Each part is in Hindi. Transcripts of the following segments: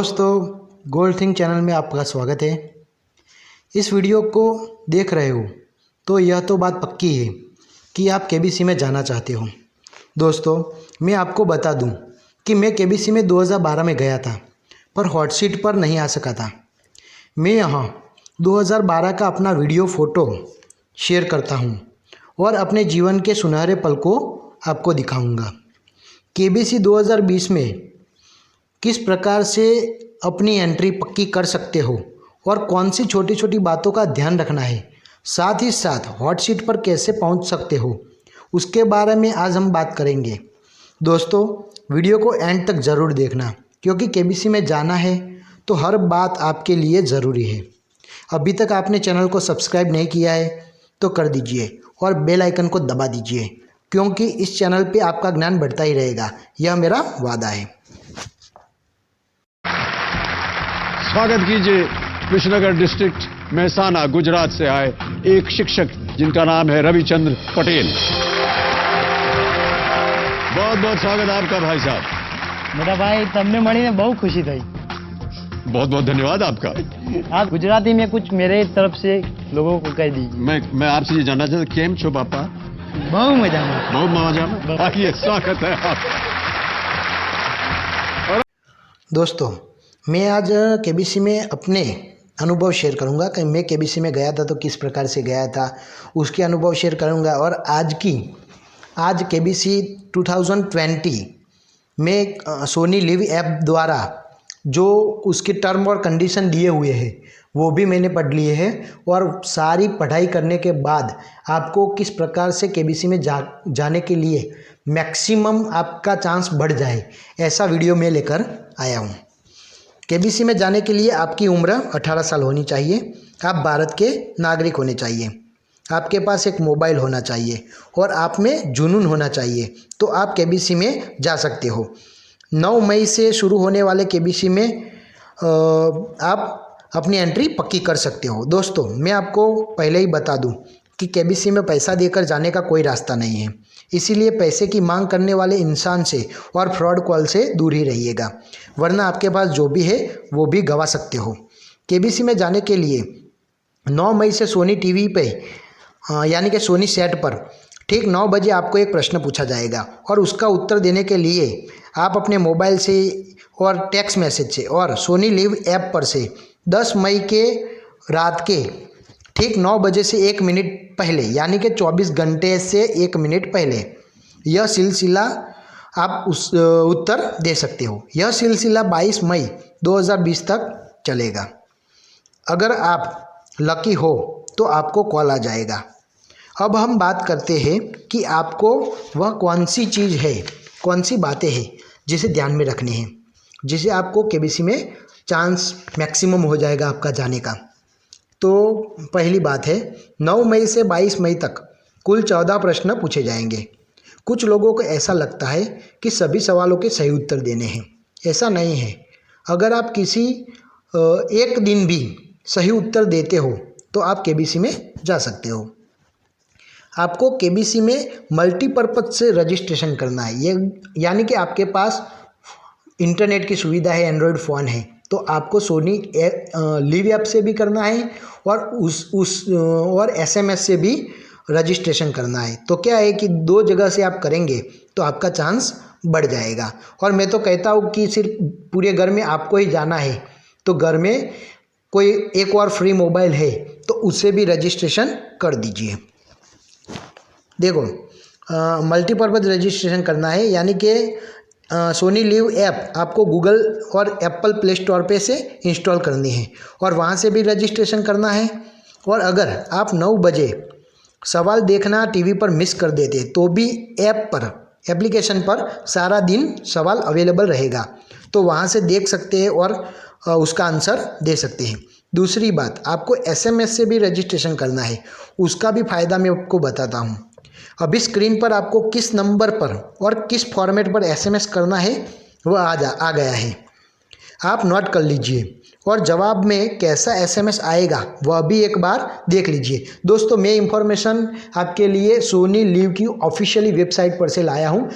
दोस्तों, गोल्ड थिंग चैनल में आपका स्वागत है। इस वीडियो को देख रहे हो तो यह तो बात पक्की है कि आप केबीसी में जाना चाहते हो। दोस्तों, मैं आपको बता दूं कि मैं केबीसी में 2012 में गया था, पर हॉट सीट पर नहीं आ सका था। मैं यहाँ 2012 का अपना वीडियो फ़ोटो शेयर करता हूँ और अपने जीवन के सुनहरे पल को आपको दिखाऊँगा। केबीसी 2020 में किस प्रकार से अपनी एंट्री पक्की कर सकते हो और कौन सी छोटी छोटी बातों का ध्यान रखना है, साथ ही साथ हॉट सीट पर कैसे पहुंच सकते हो, उसके बारे में आज हम बात करेंगे। दोस्तों, वीडियो को एंड तक ज़रूर देखना, क्योंकि केबीसी में जाना है तो हर बात आपके लिए ज़रूरी है। अभी तक आपने चैनल को सब्सक्राइब नहीं किया है तो कर दीजिए और बेल आइकन को दबा दीजिए, क्योंकि इस चैनल पे आपका ज्ञान बढ़ता ही रहेगा, यह मेरा वादा है। स्वागत कीजिए कृष्णनगर डिस्ट्रिक्ट मेहसाना गुजरात से आए एक शिक्षक जिनका नाम है रविचंद्र पटेल। बहुत बहुत स्वागत आपका भाई साहब। मेरा भाई तमने मणि में बहुत खुशी थी। बहुत बहुत धन्यवाद आपका। आप गुजराती में कुछ मेरे तरफ से लोगों को कह दीजिए। मैं आपसे ये जानना चाहता हूं, केम छो पापा? बहुत मजा में। बहुत मजा में। आइए, स्वागत है आप। दोस्तों, मैं आज केबीसी में अपने अनुभव शेयर करूंगा कि मैं केबीसी में गया था तो किस प्रकार से गया था, उसके अनुभव शेयर करूंगा। और आज केबीसी 2020 में सोनी लिव ऐप द्वारा जो उसके टर्म और कंडीशन दिए हुए हैं वो भी मैंने पढ़ लिए हैं, और सारी पढ़ाई करने के बाद आपको किस प्रकार से केबीसी में जाने के लिए मैक्सिमम आपका चांस बढ़ जाए, ऐसा वीडियो मैं लेकर आया हूँ। केबीसी में जाने के लिए आपकी उम्र 18 साल होनी चाहिए, आप भारत के नागरिक होने चाहिए, आपके पास एक मोबाइल होना चाहिए और आप में जुनून होना चाहिए, तो आप केबीसी में जा सकते हो। 9 मई से शुरू होने वाले केबीसी में आप अपनी एंट्री पक्की कर सकते हो। दोस्तों, मैं आपको पहले ही बता दूं कि केबीसी में पैसा देकर जाने का कोई रास्ता नहीं है, इसीलिए पैसे की मांग करने वाले इंसान से और फ्रॉड कॉल से दूर ही रहिएगा, वरना आपके पास जो भी है वो भी गवा सकते हो। केबीसी में जाने के लिए 9 मई से सोनी टीवी पे यानी कि सोनी सेट पर ठीक 9 बजे आपको एक प्रश्न पूछा जाएगा, और उसका उत्तर देने के लिए आप अपने मोबाइल से और टेक्स्ट मैसेज से और सोनी लिव ऐप पर से 10 मई के रात के ठीक 9 बजे से 1 मिनट पहले, यानी कि 24 घंटे से 1 मिनट पहले यह सिलसिला आप उस उत्तर दे सकते हो। यह सिलसिला 22 मई 2020 तक चलेगा। अगर आप लकी हो तो आपको कॉल आ जाएगा। अब हम बात करते हैं कि आपको वह कौन सी चीज़ है, कौन सी बातें हैं जिसे ध्यान में रखनी है, जिसे आपको केबीसी में चांस मैक्सिमम हो जाएगा आपका जाने का। तो पहली बात है, 9 मई से 22 मई तक कुल 14 प्रश्न पूछे जाएंगे। कुछ लोगों को ऐसा लगता है कि सभी सवालों के सही उत्तर देने हैं, ऐसा नहीं है। अगर आप किसी एक दिन भी सही उत्तर देते हो तो आप केबीसी में जा सकते हो। आपको केबीसी में मल्टीपर्पज़ से रजिस्ट्रेशन करना है, ये यानी कि आपके पास इंटरनेट की सुविधा है, एंड्रॉयड फ़ोन है, तो आपको सोनी लिव ऐप से भी करना है और एसएमएस से भी रजिस्ट्रेशन करना है। तो क्या है कि 2 जगह से आप करेंगे तो आपका चांस बढ़ जाएगा। और मैं तो कहता हूँ कि सिर्फ पूरे घर में आपको ही जाना है, तो घर में कोई एक और फ्री मोबाइल है तो उससे भी रजिस्ट्रेशन कर दीजिए। देखो, मल्टीपर्पज़ रजिस्ट्रेशन करना है, यानी कि सोनी लिव ऐप आपको गूगल और एप्पल प्ले स्टोर पे से इंस्टॉल करनी है और वहाँ से भी रजिस्ट्रेशन करना है। और अगर आप 9 बजे सवाल देखना टीवी पर मिस कर देते तो भी एप्लीकेशन पर सारा दिन सवाल अवेलेबल रहेगा, तो वहाँ से देख सकते हैं और उसका आंसर दे सकते हैं। दूसरी बात, आपको एसएमएस से भी रजिस्ट्रेशन करना है, उसका भी फ़ायदा मैं आपको बताता हूँ। अभी स्क्रीन पर आपको किस नंबर पर और किस फॉर्मेट पर एसएमएस करना है वो आ गया है, आप नोट कर लीजिए। और जवाब में कैसा एसएमएस आएगा वह भी एक बार देख लीजिए। दोस्तों, मैं इंफॉर्मेशन आपके लिए सोनी लिव की ऑफिशियली वेबसाइट पर से लाया हूँ।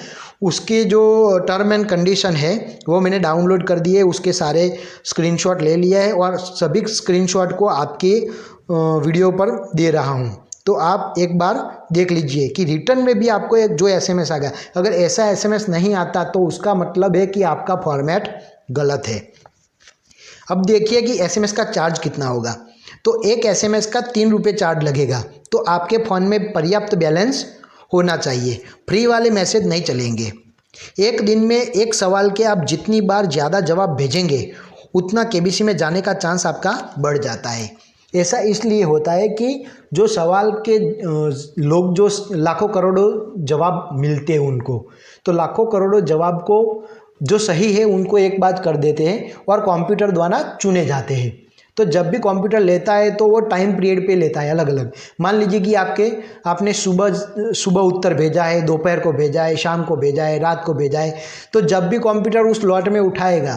उसके जो टर्म एंड कंडीशन है वो मैंने डाउनलोड कर दिए, उसके सारे स्क्रीनशॉट ले लिया है और सभी स्क्रीनशॉट को आपके वीडियो पर दे रहा हूँ। तो आप एक बार देख लीजिए कि रिटर्न में भी आपको एक जो एसएमएस आ गया, अगर ऐसा एसएमएस नहीं आता तो उसका मतलब है कि आपका फॉर्मेट गलत है। अब देखिए कि एसएमएस का चार्ज कितना होगा। तो एक एसएमएस का 3 रुपये चार्ज लगेगा। तो आपके फ़ोन में पर्याप्त बैलेंस होना चाहिए, फ्री वाले मैसेज नहीं चलेंगे। एक दिन में एक सवाल के आप जितनी बार ज़्यादा जवाब भेजेंगे उतना केबीसी में जाने का चांस आपका बढ़ जाता है। ऐसा इसलिए होता है कि जो सवाल के लोग जो लाखों करोड़ों जवाब मिलते हैं उनको, तो लाखों करोड़ों जवाब को जो सही है उनको एक बात कर देते हैं और कंप्यूटर द्वारा चुने जाते हैं। तो जब भी कंप्यूटर लेता है तो वो टाइम पीरियड पे लेता है अलग अलग। मान लीजिए कि आपने सुबह उत्तर भेजा है, दोपहर को भेजा है, शाम को भेजा है, रात को भेजा है, तो जब भी कंप्यूटर उस लॉट में उठाएगा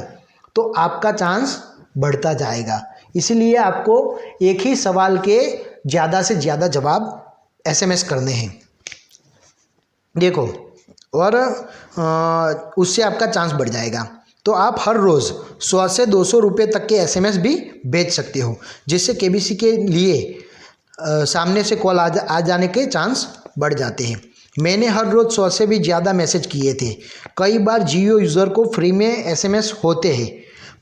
तो आपका चांस बढ़ता जाएगा। इसलिए आपको एक ही सवाल के ज़्यादा से ज़्यादा जवाब एसएमएस करने हैं। देखो, और उससे आपका चांस बढ़ जाएगा। तो आप हर रोज़ 100 से 200 रुपये तक के एसएमएस भी भेज सकते हो, जिससे केबीसी के लिए सामने से कॉल आ जाने के चांस बढ़ जाते हैं। मैंने हर रोज़ 100 से भी ज़्यादा मैसेज किए थे। कई बार जियो यूज़र को फ्री में एसएमएस होते हैं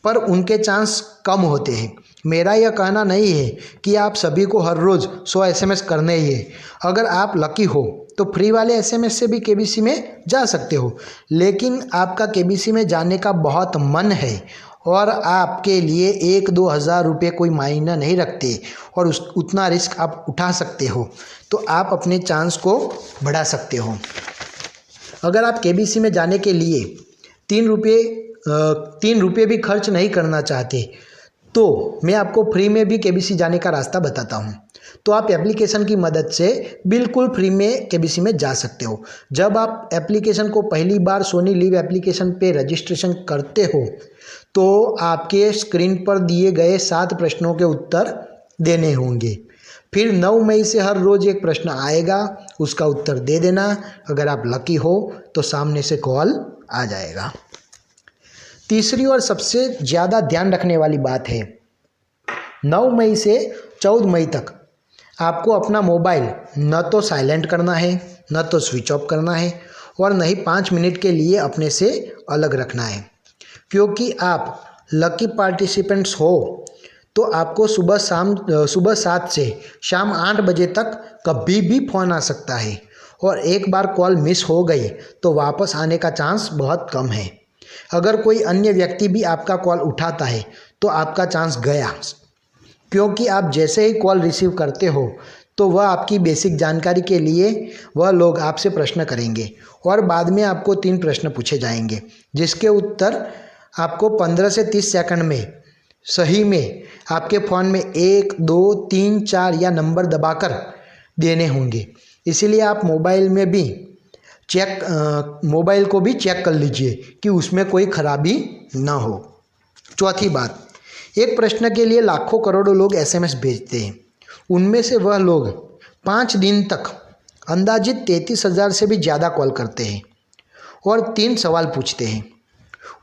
पर उनके चांस कम होते हैं। मेरा यह कहना नहीं है कि आप सभी को हर रोज़ 100 एसएमएस करने ही है। अगर आप लकी हो तो फ्री वाले एसएमएस से भी केबीसी में जा सकते हो, लेकिन आपका केबीसी में जाने का बहुत मन है और आपके लिए 1-2 हज़ार रुपये कोई मायने नहीं रखते और उतना रिस्क आप उठा सकते हो, तो आप अपने चांस को बढ़ा सकते हो। अगर आप केबीसी में जाने के लिए 3 रुपये भी खर्च नहीं करना चाहते तो मैं आपको फ्री में भी केबीसी जाने का रास्ता बताता हूँ। तो आप एप्लीकेशन की मदद से बिल्कुल फ्री में केबीसी में जा सकते हो। जब आप एप्लीकेशन को पहली बार सोनी लिव एप्लीकेशन पे रजिस्ट्रेशन करते हो तो आपके स्क्रीन पर दिए गए 7 प्रश्नों के उत्तर देने होंगे। फिर 9 मई से हर रोज़ एक प्रश्न आएगा, उसका उत्तर दे देना। अगर आप लकी हो तो सामने से कॉल आ जाएगा। तीसरी और सबसे ज़्यादा ध्यान रखने वाली बात है, 9 मई से 14 मई तक आपको अपना मोबाइल न तो साइलेंट करना है, न तो स्विच ऑफ करना है और न ही 5 मिनट के लिए अपने से अलग रखना है। क्योंकि आप लकी पार्टिसिपेंट्स हो तो आपको सुबह 7 से शाम 8 बजे तक कभी भी फ़ोन आ सकता है और एक बार कॉल मिस हो गई तो वापस आने का चांस बहुत कम है। अगर कोई अन्य व्यक्ति भी आपका कॉल उठाता है तो आपका चांस गया, क्योंकि आप जैसे ही कॉल रिसीव करते हो तो वह आपकी बेसिक जानकारी के लिए वह लोग आपसे प्रश्न करेंगे और बाद में आपको 3 प्रश्न पूछे जाएंगे, जिसके उत्तर आपको 15 से 30 सेकंड में सही में आपके फ़ोन में 1, 2, 3, 4 या नंबर दबाकर देने होंगे। इसीलिए आप मोबाइल को भी चेक कर लीजिए कि उसमें कोई खराबी ना हो। चौथी बात, एक प्रश्न के लिए लाखों करोड़ों लोग एसएमएस भेजते हैं। उनमें से वह लोग 5 दिन तक अंदाजित 33,000 से भी ज़्यादा कॉल करते हैं और 3 सवाल पूछते हैं।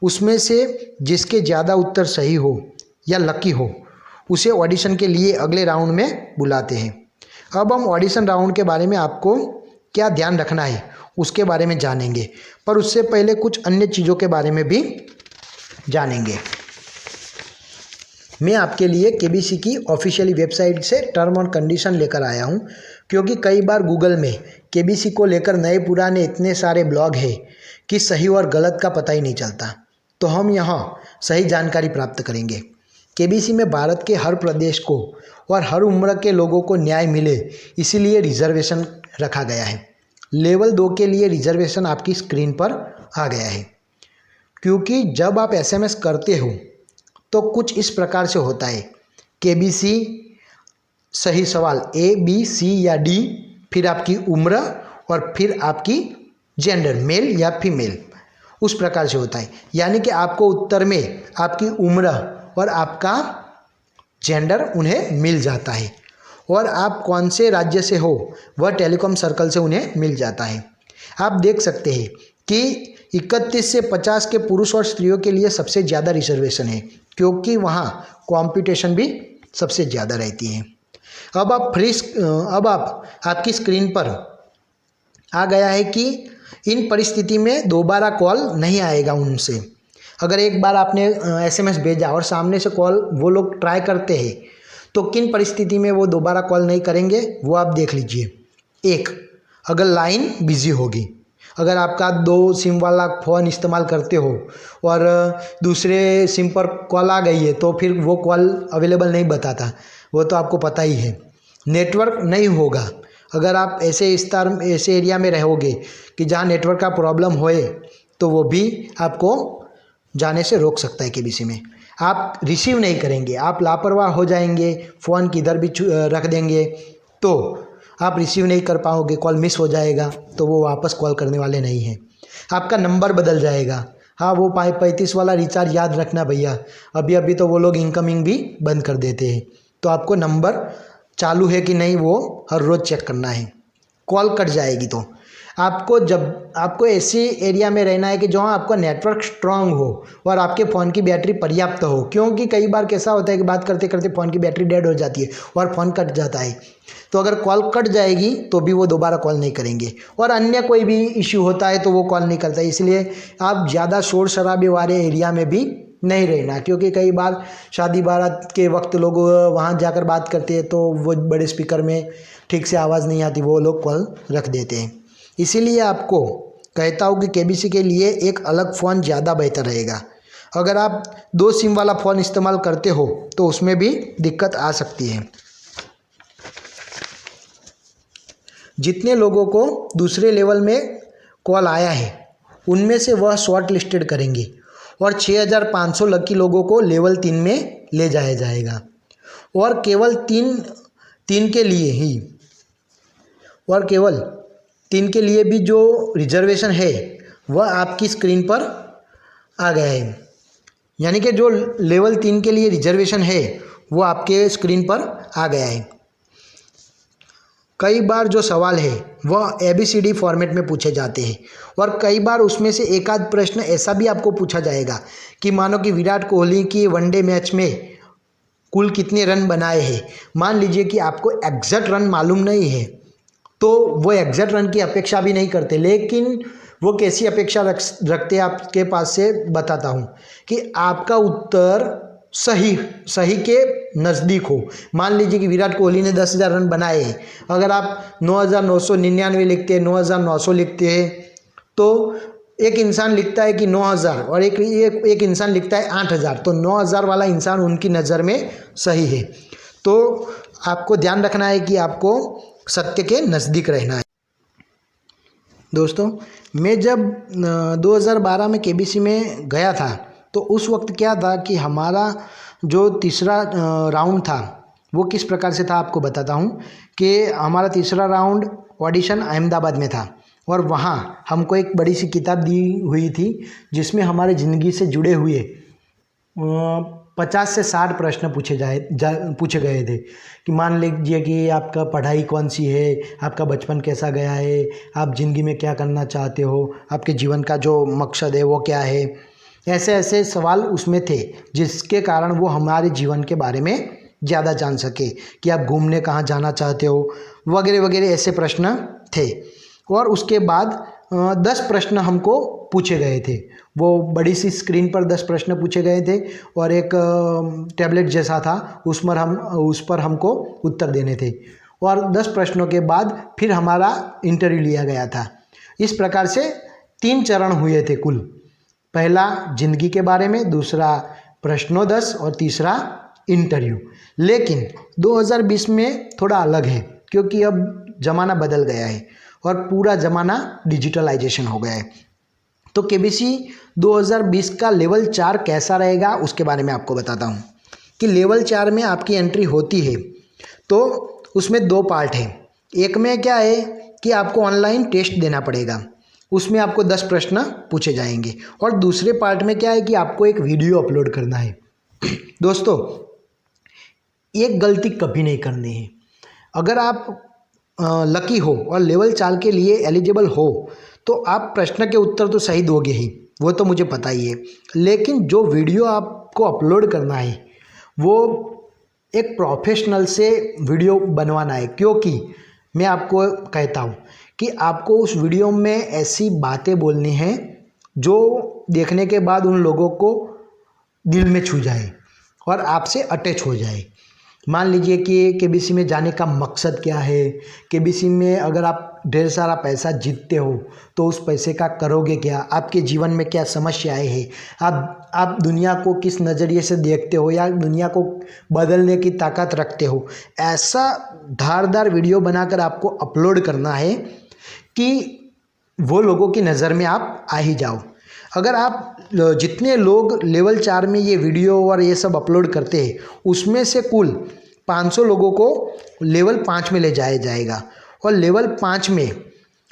उसमें से जिसके ज़्यादा उत्तर सही हो या लकी हो उसे ऑडिशन के लिए अगले राउंड में बुलाते हैं। अब हम ऑडिशन राउंड के बारे में आपको क्या ध्यान रखना है उसके बारे में जानेंगे, पर उससे पहले कुछ अन्य चीज़ों के बारे में भी जानेंगे। मैं आपके लिए केबीसी की ऑफिशियली वेबसाइट से टर्म और कंडीशन लेकर आया हूं, क्योंकि कई बार गूगल में केबीसी को लेकर नए पुराने इतने सारे ब्लॉग हैं कि सही और गलत का पता ही नहीं चलता। तो हम यहां सही जानकारी प्राप्त करेंगे। केबीसी में भारत के हर प्रदेश को और हर उम्र के लोगों को न्याय मिले, इसीलिए रिजर्वेशन रखा गया है। लेवल 2 के लिए रिजर्वेशन आपकी स्क्रीन पर आ गया है। क्योंकि जब आप एसएमएस करते हो तो कुछ इस प्रकार से होता है, केबीसी सही सवाल A, B, C या D, फिर आपकी उम्र और फिर आपकी जेंडर मेल या फीमेल, उस प्रकार से होता है। यानी कि आपको उत्तर में आपकी उम्र और आपका जेंडर उन्हें मिल जाता है, और आप कौन से राज्य से हो वह टेलीकॉम सर्कल से उन्हें मिल जाता है। आप देख सकते हैं कि 31 से 50 के पुरुष और स्त्रियों के लिए सबसे ज़्यादा रिजर्वेशन है, क्योंकि वहाँ कंपटीशन भी सबसे ज़्यादा रहती है। अब आपकी स्क्रीन पर आ गया है कि इन परिस्थिति में दोबारा कॉल नहीं आएगा उनसे। अगर एक बार आपने SMS भेजा और सामने से कॉल वो लोग ट्राई करते हैं तो किन परिस्थिति में वो दोबारा कॉल नहीं करेंगे वो आप देख लीजिए। एक, अगर लाइन बिजी होगी, अगर आपका 2 सिम वाला फ़ोन इस्तेमाल करते हो और दूसरे सिम पर कॉल आ गई है तो फिर वो कॉल अवेलेबल नहीं बताता, वो तो आपको पता ही है। नेटवर्क नहीं होगा, अगर आप ऐसे एरिया में रहोगे कि जहाँ नेटवर्क का प्रॉब्लम होए तो वो भी आपको जाने से रोक सकता है केबीसी में। आप रिसीव नहीं करेंगे, आप लापरवाह हो जाएंगे, फ़ोन किधर भी रख देंगे तो आप रिसीव नहीं कर पाओगे, कॉल मिस हो जाएगा, तो वो वापस कॉल करने वाले नहीं हैं। आपका नंबर बदल जाएगा। हाँ, वो 35 वाला रिचार्ज याद रखना भैया, अभी तो वो लोग इनकमिंग भी बंद कर देते हैं, तो आपको नंबर चालू है कि नहीं वो हर रोज़ चेक करना है। कॉल कट जाएगी तो आपको ऐसी एरिया में रहना है कि जहाँ आपका नेटवर्क स्ट्रांग हो और आपके फ़ोन की बैटरी पर्याप्त हो, क्योंकि कई बार कैसा होता है कि बात करते करते फ़ोन की बैटरी डेड हो जाती है और फ़ोन कट जाता है। तो अगर कॉल कट जाएगी तो भी वो दोबारा कॉल नहीं करेंगे, और अन्य कोई भी इश्यू होता है तो वो कॉल नहीं करता है। इसलिए आप ज़्यादा शोर शराबे वाले एरिया में भी नहीं रहना, क्योंकि कई बार शादी बारात के वक्त लोग वहाँ जाकर बात करते हैं तो वो बड़े स्पीकर में ठीक से आवाज़ नहीं आती, वो लोग कॉल रख देते हैं। इसीलिए आपको कहता हूँ कि केबीसी के लिए एक अलग फ़ोन ज़्यादा बेहतर रहेगा। अगर आप 2 सिम वाला फ़ोन इस्तेमाल करते हो तो उसमें भी दिक्कत आ सकती है। जितने लोगों को दूसरे लेवल में कॉल आया है उनमें से वह शॉर्ट लिस्टेड करेंगे और 6500 लकी लोगों को लेवल 3 में ले जाया जाएगा, और केवल तीन के लिए भी जो रिजर्वेशन है वह आपकी स्क्रीन पर आ गया है। यानी कि जो लेवल 3 के लिए रिजर्वेशन है वो आपके स्क्रीन पर आ गया है। कई बार जो सवाल है वह ABCD फॉर्मेट में पूछे जाते हैं, और कई बार उसमें से एक आध प्रश्न ऐसा भी आपको पूछा जाएगा कि मानो कि विराट कोहली की वनडे मैच में कुल कितने रन बनाए हैं। मान लीजिए कि आपको एग्जैक्ट रन मालूम नहीं है तो वो एग्जैक्ट रन की अपेक्षा भी नहीं करते, लेकिन वो कैसी अपेक्षा रखते हैं आपके पास से बताता हूँ कि आपका उत्तर सही के नज़दीक हो। मान लीजिए कि विराट कोहली ने 10,000 रन बनाए हैं, अगर आप 9,999 लिखते हैं, 9,900 लिखते हैं, तो एक इंसान लिखता है कि 9,000 और एक इंसान लिखता है 8,000, तो 9,000 वाला इंसान उनकी नज़र में सही है। तो आपको ध्यान रखना है कि आपको सत्य के नज़दीक रहना है। दोस्तों, मैं जब 2012 में केबीसी में गया था तो उस वक्त क्या था कि हमारा जो तीसरा राउंड था वो किस प्रकार से था आपको बताता हूँ कि हमारा तीसरा राउंड ऑडिशन अहमदाबाद में था, और वहाँ हमको एक बड़ी सी किताब दी हुई थी जिसमें हमारे ज़िंदगी से जुड़े हुए 50 से 60 प्रश्न पूछे गए थे। कि मान लीजिए कि आपका पढ़ाई कौन सी है, आपका बचपन कैसा गया है, आप ज़िंदगी में क्या करना चाहते हो, आपके जीवन का जो मकसद है वो क्या है। ऐसे सवाल उसमें थे जिसके कारण वो हमारे जीवन के बारे में ज़्यादा जान सके कि आप घूमने कहाँ जाना चाहते हो वगैरह वगैरह, ऐसे प्रश्न थे। और उसके बाद 10 प्रश्न हमको पूछे गए थे। वो बड़ी सी स्क्रीन पर 10 प्रश्न पूछे गए थे और एक टैबलेट जैसा था उस पर हमको उत्तर देने थे, और 10 प्रश्नों के बाद फिर हमारा इंटरव्यू लिया गया था। इस प्रकार से 3 चरण हुए थे कुल। पहला ज़िंदगी के बारे में, दूसरा प्रश्नोत्तर और तीसरा इंटरव्यू। लेकिन 2020 में थोड़ा अलग है, क्योंकि अब ज़माना बदल गया है और पूरा ज़माना डिजिटलाइजेशन हो गया है। तो केबीसी 2020 का लेवल 4 कैसा रहेगा उसके बारे में आपको बताता हूँ कि लेवल 4 में आपकी एंट्री होती है तो उसमें 2 पार्ट हैं। एक में क्या है कि आपको ऑनलाइन टेस्ट देना पड़ेगा, उसमें आपको 10 प्रश्न पूछे जाएंगे, और दूसरे पार्ट में क्या है कि आपको एक वीडियो अपलोड करना है। दोस्तों, एक गलती कभी नहीं करनी है। अगर आप लकी हो और लेवल 4 के लिए एलिजिबल हो तो आप प्रश्न के उत्तर तो सही दोगे ही, वो तो मुझे पता ही है। लेकिन जो वीडियो आपको अपलोड करना है वो एक प्रोफेशनल से वीडियो बनवाना है, क्योंकि मैं आपको कहता हूँ कि आपको उस वीडियो में ऐसी बातें बोलनी हैं जो देखने के बाद उन लोगों को दिल में छू जाए और आपसे अटैच हो जाए। मान लीजिए कि केबीसी में जाने का मकसद क्या है, केबीसी में अगर आप ढेर सारा पैसा जीतते हो तो उस पैसे का करोगे क्या, आपके जीवन में क्या समस्याएं हैं, आप दुनिया को किस नज़रिए से देखते हो या दुनिया को बदलने की ताकत रखते हो। ऐसा धारदार वीडियो बनाकर आपको अपलोड करना है कि वो लोगों की नज़र में आप आ ही जाओ। अगर आप जितने लोग लेवल 4 में ये वीडियो और ये सब अपलोड करते हैं उसमें से कुल 500 लोगों को लेवल 5 में ले जाया जाएगा और लेवल 5 में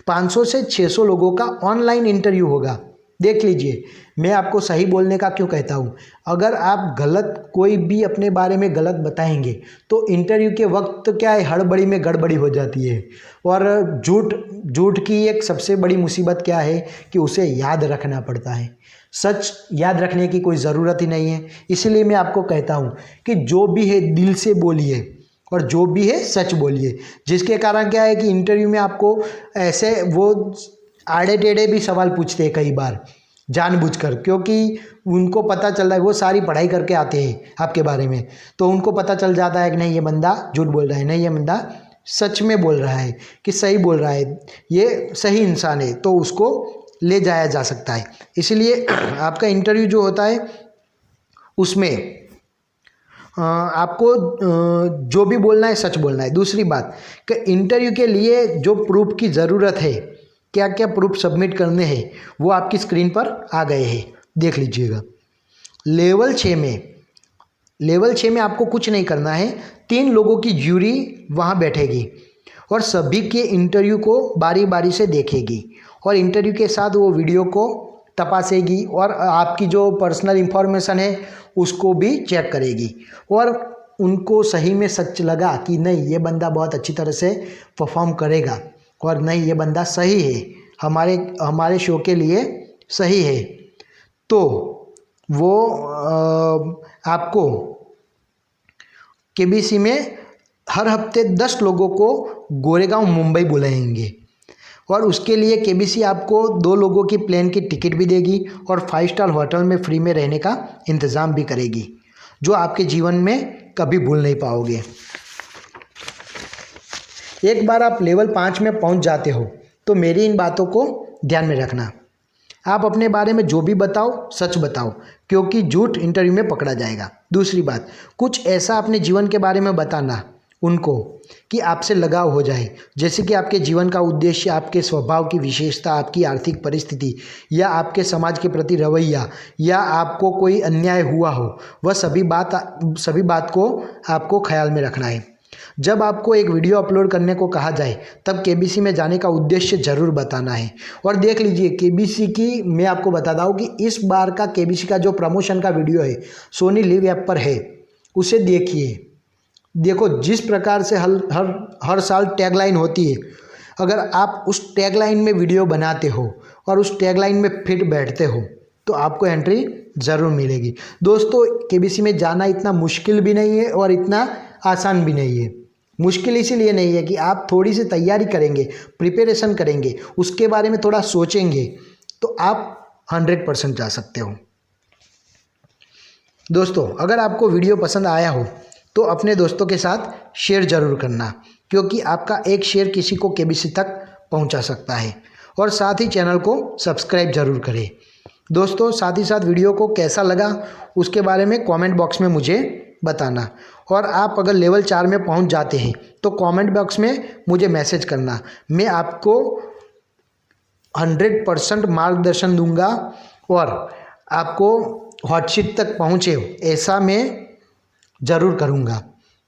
500 से 600 लोगों का ऑनलाइन इंटरव्यू होगा। देख लीजिए, मैं आपको सही बोलने का क्यों कहता हूँ। अगर आप गलत कोई भी अपने बारे में गलत बताएंगे तो इंटरव्यू के वक्त क्या है, हड़बड़ी में गड़बड़ी हो जाती है। और झूठ की एक सबसे बड़ी मुसीबत क्या है कि उसे याद रखना पड़ता है। सच याद रखने की कोई ज़रूरत ही नहीं है। इसलिए मैं आपको कहता हूँ कि जो भी है दिल से बोलिए और जो भी है सच बोलिए, जिसके कारण क्या है कि इंटरव्यू में आपको ऐसे वो आड़े टेढ़े भी सवाल पूछते हैं कई बार जानबूझकर, क्योंकि उनको पता चल रहा है, वो सारी पढ़ाई करके आते हैं आपके बारे में, तो उनको पता चल जाता है कि नहीं ये बंदा झूठ बोल रहा है, नहीं ये बंदा सच में बोल रहा है, कि सही बोल रहा है, ये सही इंसान है, तो उसको ले जाया जा सकता है। इसलिए आपका इंटरव्यू जो होता है उसमें आपको जो भी बोलना है सच बोलना है। दूसरी बात कि इंटरव्यू के लिए जो प्रूफ की ज़रूरत है, क्या क्या प्रूफ सबमिट करने हैं, वो आपकी स्क्रीन पर आ गए हैं, देख लीजिएगा। लेवल 6 में आपको कुछ नहीं करना है। 3 लोगों की ज्यूरी वहाँ बैठेगी और सभी के इंटरव्यू को बारी बारी से देखेगी और इंटरव्यू के साथ वो वीडियो को तपासेगी और आपकी जो पर्सनल इंफॉर्मेशन है उसको भी चेक करेगी। और उनको सही में सच लगा कि नहीं ये बंदा बहुत अच्छी तरह से परफॉर्म करेगा और नहीं ये बंदा सही है, हमारे शो के लिए सही है, तो वो आपको केबीसी में हर हफ्ते 10 लोगों को गोरेगांव मुंबई बुलाएंगे और उसके लिए केबीसी आपको 2 लोगों की प्लेन की टिकट भी देगी और 5 स्टार होटल में फ्री में रहने का इंतज़ाम भी करेगी, जो आपके जीवन में कभी भूल नहीं पाओगे। एक बार आप लेवल 5 में पहुंच जाते हो तो मेरी इन बातों को ध्यान में रखना। आप अपने बारे में जो भी बताओ सच बताओ, क्योंकि झूठ इंटरव्यू में पकड़ा जाएगा। दूसरी बात, कुछ ऐसा अपने जीवन के बारे में बताना उनको कि आपसे लगाव हो जाए, जैसे कि आपके जीवन का उद्देश्य, आपके स्वभाव की विशेषता, आपकी आर्थिक परिस्थिति या आपके समाज के प्रति रवैया या आपको कोई अन्याय हुआ हो, वह सभी बात को आपको ख्याल में रखना है। जब आपको एक वीडियो अपलोड करने को कहा जाए तब केबीसी में जाने का उद्देश्य ज़रूर बताना है। और देख लीजिए केबीसी की, मैं आपको बताता हूँ कि इस बार का केबीसी का जो प्रमोशन का वीडियो है सोनी लिव ऐप पर है, उसे देखो जिस प्रकार से हर साल टैगलाइन होती है, अगर आप उस टैगलाइन में वीडियो बनाते हो और उस टैगलाइन में फिट बैठते हो तो आपको एंट्री ज़रूर मिलेगी। दोस्तों, केबीसी में जाना इतना मुश्किल भी नहीं है और इतना आसान भी नहीं है। मुश्किल इसीलिए नहीं है कि आप थोड़ी सी तैयारी करेंगे, प्रिपरेशन करेंगे, उसके बारे में थोड़ा सोचेंगे तो आप 100% जा सकते हो। दोस्तों, अगर आपको वीडियो पसंद आया हो तो अपने दोस्तों के साथ शेयर ज़रूर करना, क्योंकि आपका एक शेयर किसी को केबीसी तक पहुंचा सकता है। और साथ ही चैनल को सब्सक्राइब ज़रूर करें। दोस्तों, साथ ही साथ वीडियो को कैसा लगा उसके बारे में कमेंट बॉक्स में मुझे बताना। और आप अगर लेवल 4 में पहुंच जाते हैं तो कमेंट बॉक्स में मुझे मैसेज करना, मैं आपको 100% मार्गदर्शन दूंगा और आपको हॉटशीट तक पहुंचे ऐसा मैं ज़रूर करूंगा।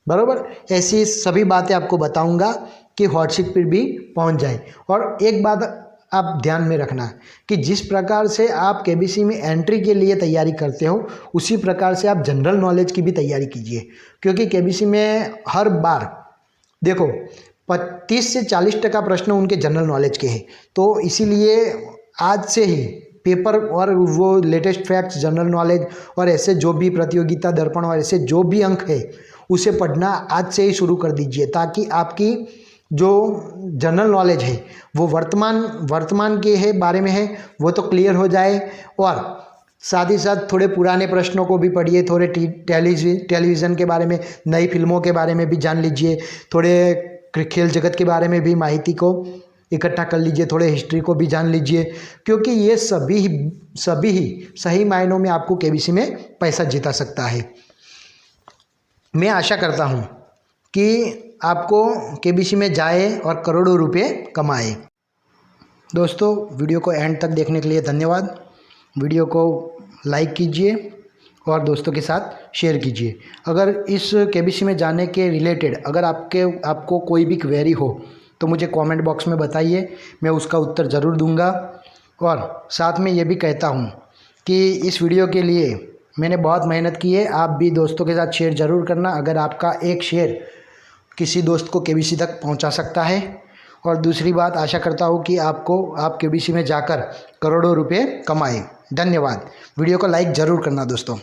बराबर, ऐसी सभी बातें आपको बताऊंगा कि हॉटशीट पर भी पहुंच जाए। और एक बात आप ध्यान में रखना कि जिस प्रकार से आप केबीसी में एंट्री के लिए तैयारी करते हो उसी प्रकार से आप जनरल नॉलेज की भी तैयारी कीजिए, क्योंकि केबीसी में हर बार देखो 30 से 40% प्रश्न उनके जनरल नॉलेज के हैं। तो इसीलिए आज से ही पेपर और वो लेटेस्ट फैक्ट्स, जनरल नॉलेज और ऐसे जो भी प्रतियोगिता दर्पण और ऐसे जो भी अंक है उसे पढ़ना आज से ही शुरू कर दीजिए, ताकि आपकी जो जनरल नॉलेज है वो वर्तमान के है बारे में है वो तो क्लियर हो जाए, और साथ ही साथ थोड़े पुराने प्रश्नों को भी पढ़िए, थोड़े टेलीविज़न के बारे में, नई फिल्मों के बारे में भी जान लीजिए, थोड़े खेल जगत के बारे में भी माहिती को इकट्ठा कर लीजिए, थोड़े हिस्ट्री को भी जान लीजिए, क्योंकि ये सभी ही सही मायनों में आपको केबीसी में पैसा जिता सकता है। मैं आशा करता हूँ कि आपको केबीसी में जाए और करोड़ों रुपए कमाए। दोस्तों, वीडियो को एंड तक देखने के लिए धन्यवाद। वीडियो को लाइक कीजिए और दोस्तों के साथ शेयर कीजिए। अगर इस केबीसी में जाने के रिलेटेड अगर आपको कोई भी क्वेरी हो तो मुझे कमेंट बॉक्स में बताइए, मैं उसका उत्तर ज़रूर दूंगा। और साथ में ये भी कहता हूँ कि इस वीडियो के लिए मैंने बहुत मेहनत की है, आप भी दोस्तों के साथ शेयर ज़रूर करना। अगर आपका एक शेयर किसी दोस्त को केबीसी तक पहुंचा सकता है। और दूसरी बात, आशा करता हूं कि आप केबीसी में जाकर करोड़ों रुपए कमाएं। धन्यवाद। वीडियो को लाइक ज़रूर करना दोस्तों।